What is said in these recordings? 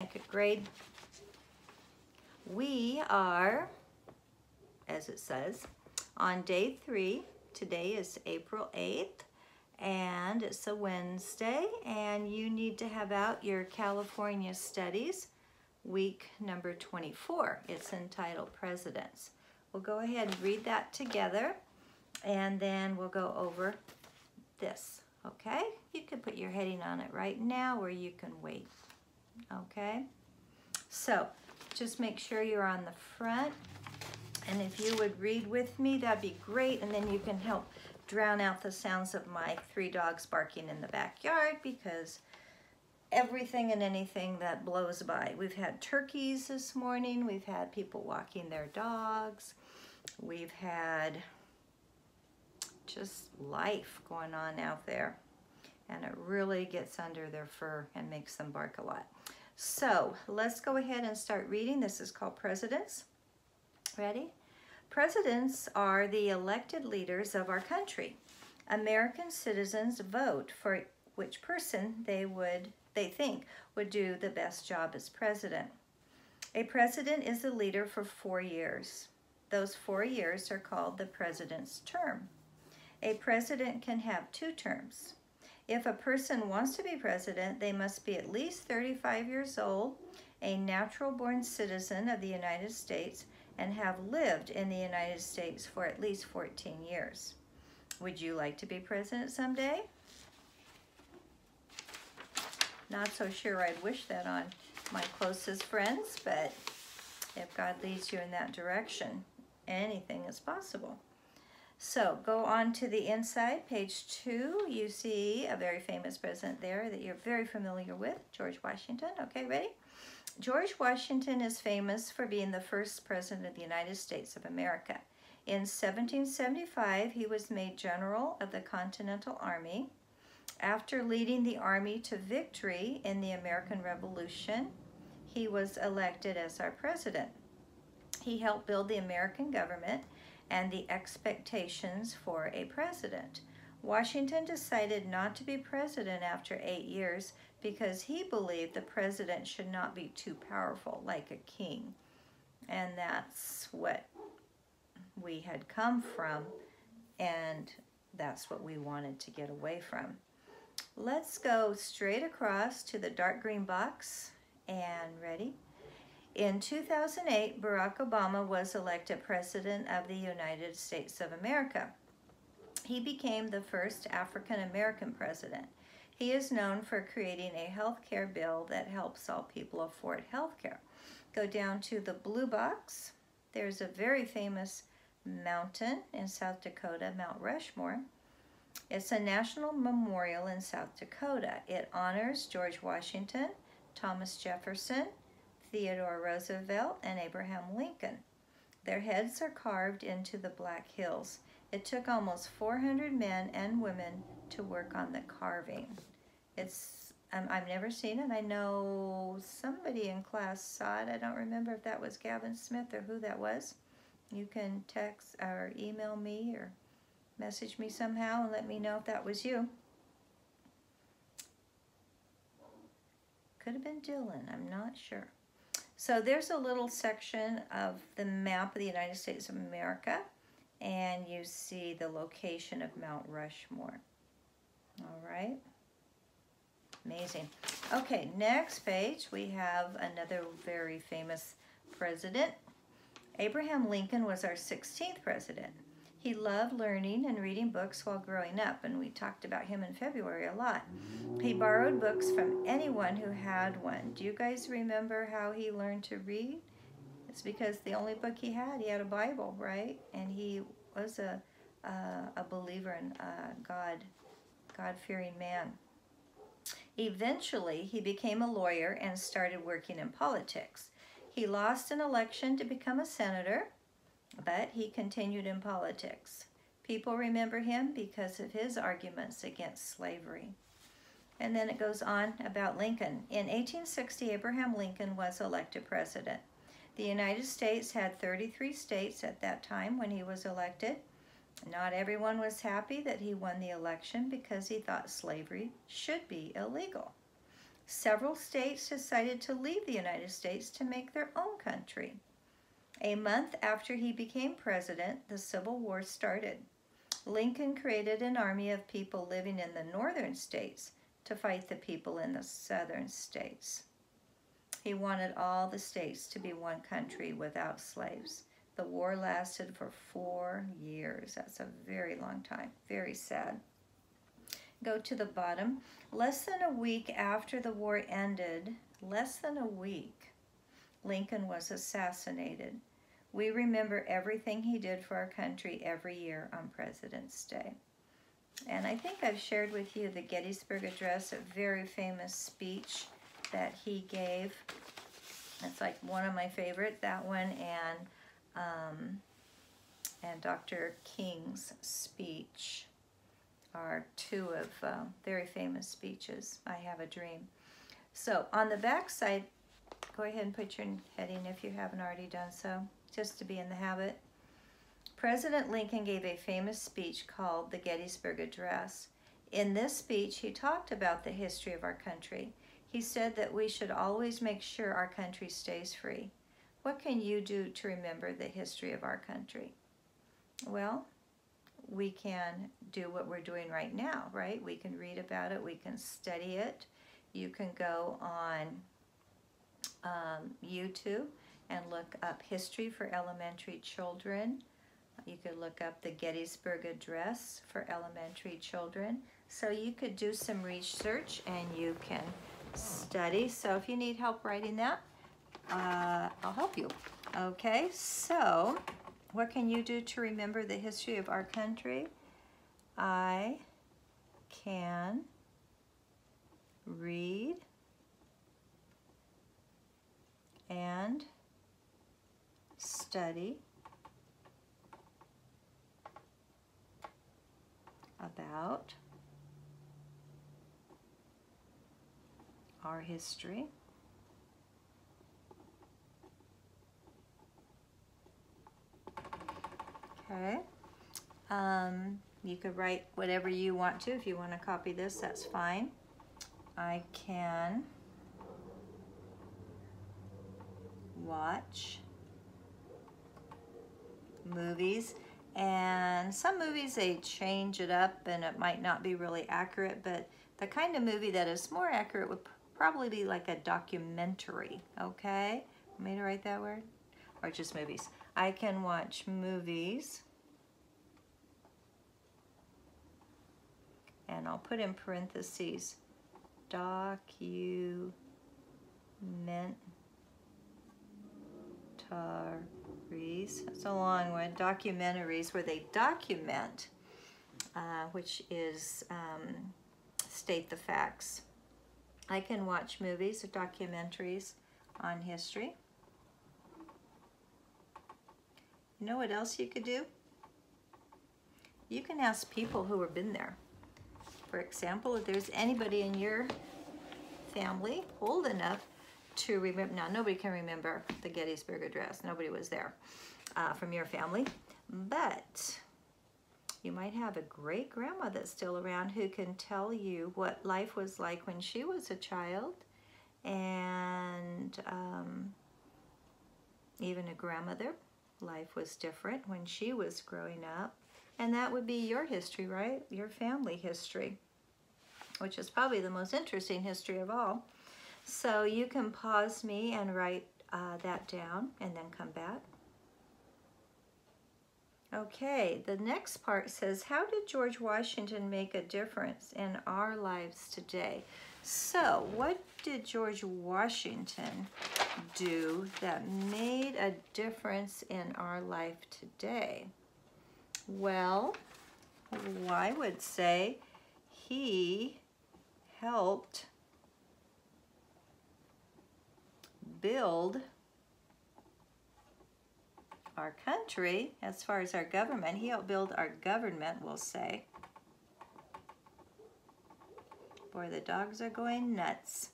Second grade. We are, as it says, on day 3. Today is April 8th, and it's a Wednesday, and you need to have out your California Studies, week number 24. It's entitled Presidents. We'll go ahead and read that together, and then we'll go over this, okay? You can put your heading on it right now, or you can wait, okay? So, just make sure you're on the front, and if you would read with me, that'd be great, and then you can help drown out the sounds of my 3 dogs barking in the backyard, because everything and anything that blows by. We've had turkeys this morning, we've had people walking their dogs, we've had just life going on out there, and it really gets under their fur and makes them bark a lot. So let's go ahead and start reading. This is called Presidents. Ready? Presidents are the elected leaders of our country. American citizens vote for which person they think would do the best job as president. A president is the leader for 4 years. Those 4 years are called the president's term. A president can have 2 terms. If a person wants to be president, they must be at least 35 years old, a natural-born citizen of the United States, and have lived in the United States for at least 14 years. Would you like to be president someday? Not so sure I'd wish that on my closest friends, but if God leads you in that direction, anything is possible. So go on to the inside, page 2. You see a very famous president there that you're very familiar with, George Washington. Okay, ready? George Washington is famous for being the first president of the United States of America. In 1775, he was made general of the Continental Army. After leading the army to victory in the American Revolution, he was elected as our president. He helped build the American government and the expectations for a president. Washington decided not to be president after 8 years because he believed the president should not be too powerful like a king. And that's what we had come from, and that's what we wanted to get away from. Let's go straight across to the dark green box, and ready? In 2008, Barack Obama was elected President of the United States of America. He became the first African-American president. He is known for creating a health care bill that helps all people afford health care. Go down to the blue box. There's a very famous mountain in South Dakota, Mount Rushmore. It's a national memorial in South Dakota. It honors George Washington, Thomas Jefferson, Theodore Roosevelt, and Abraham Lincoln. Their heads are carved into the Black Hills. It took almost 400 men and women to work on the carving. I've never seen it. I know somebody in class saw it. I don't remember if that was Gavin Smith or who that was. You can text or email me or message me somehow and let me know if that was you. Could have been Dylan, I'm not sure. So there's a little section of the map of the United States of America, and you see the location of Mount Rushmore. All right, amazing. Okay, next page, we have another very famous president. Abraham Lincoln was our 16th president. He loved learning and reading books while growing up, and we talked about him in February a lot. He borrowed books from anyone who had one. Do you guys remember how he learned to read? It's because the only book he had a Bible, right? And he was a believer in God-fearing man. Eventually, he became a lawyer and started working in politics. He lost an election to become a senator, but he continued in politics. People remember him because of his arguments against slavery. And then it goes on about Lincoln. In 1860, Abraham Lincoln was elected president. The United States had 33 states at that time when he was elected. Not everyone was happy that he won the election because he thought slavery should be illegal. Several states decided to leave the United States to make their own country. A month after he became president, the Civil War started. Lincoln created an army of people living in the northern states to fight the people in the southern states. He wanted all the states to be one country without slaves. The war lasted for 4 years. That's a very long time. Very sad. Go to the bottom. Less than a week after the war ended, less than a week, Lincoln was assassinated. We remember everything he did for our country every year on President's Day. And I think I've shared with you the Gettysburg Address, a very famous speech that he gave. It's like one of my favorite, that one, and Dr. King's speech are two of very famous speeches. I Have a Dream. So on the back side, go ahead and put your heading if you haven't already done so, just to be in the habit. President Lincoln gave a famous speech called the Gettysburg Address. In this speech, he talked about the history of our country. He said that we should always make sure our country stays free. What can you do to remember the history of our country? Well, we can do what we're doing right now, right? We can read about it, we can study it. You can go on YouTube and look up History for Elementary Children. You could look up the Gettysburg Address for elementary children. So you could do some research and you can study. So if you need help writing that, I'll help you. Okay, so what can you do to remember the history of our country? I can read and study about our history. Okay. You could write whatever you want to. If you want to copy this, that's fine. I can watch movies, and some movies they change it up and it might not be really accurate, but the kind of movie that is more accurate would probably be like a documentary. Okay, want me to write that word? Or just movies. I can watch movies, and I'll put in parentheses documentaries. That's a long one. Documentaries, where they document, which is state the facts. I can watch movies or documentaries on history. You know what else you could do? You can ask people who have been there. For example, if there's anybody in your family old enough to remember, now nobody can remember the Gettysburg Address, nobody was there from your family, but you might have a great grandma that's still around who can tell you what life was like when she was a child, and even a grandmother. Life was different when she was growing up. And that would be your history, right? Your family history, which is probably the most interesting history of all. So you can pause me and write that down and then come back. Okay, the next part says, how did George Washington make a difference in our lives today? So what did George Washington do that made a difference in our life today? Well, I would say he helped build our country. As far as our government, he helped build our government, we'll say. Boy, the dogs are going nuts.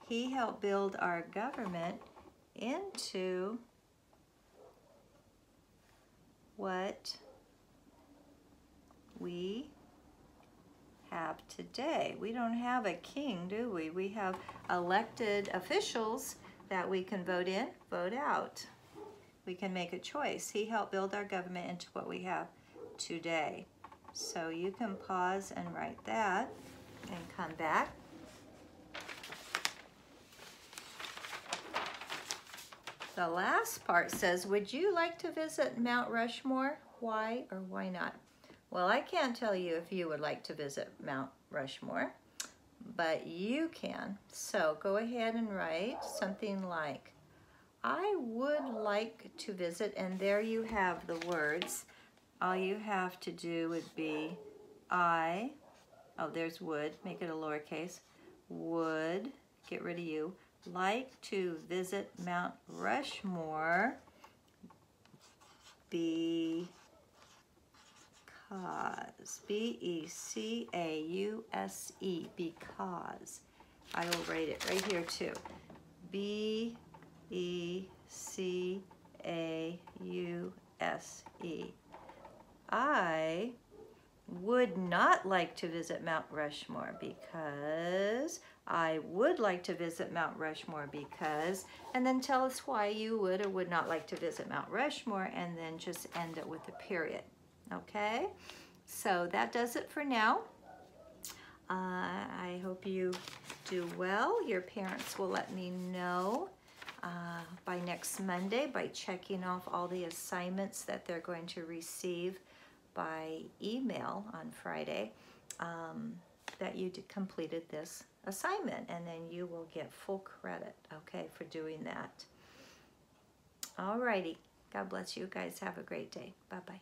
He helped build our government into what we have today. We don't have a king, do we? We have elected officials that we can vote in, vote out. We can make a choice. He helped build our government into what we have today. So you can pause and write that and come back. The last part says, would you like to visit Mount Rushmore? Why or why not? Well, I can't tell you if you would like to visit Mount Rushmore, but you can. So go ahead and write something like, I would like to visit, and there you have the words. All you have to do would be there's would, make it a lowercase, would, get rid of you, like to visit Mount Rushmore because, B-E-C-A-U-S-E, because. I will write it right here too. B-E-C-A-U-S-E. I would not like to visit Mount Rushmore because, I would like to visit Mount Rushmore because, and then tell us why you would or would not like to visit Mount Rushmore, and then just end it with a period. Okay? So that does it for now. I hope you do well. Your parents will let me know by next Monday by checking off all the assignments that they're going to receive by email on Friday that you completed this assignment, and then you will get full credit, okay, for doing that. Alrighty. God bless you guys. Have a great day. Bye-bye.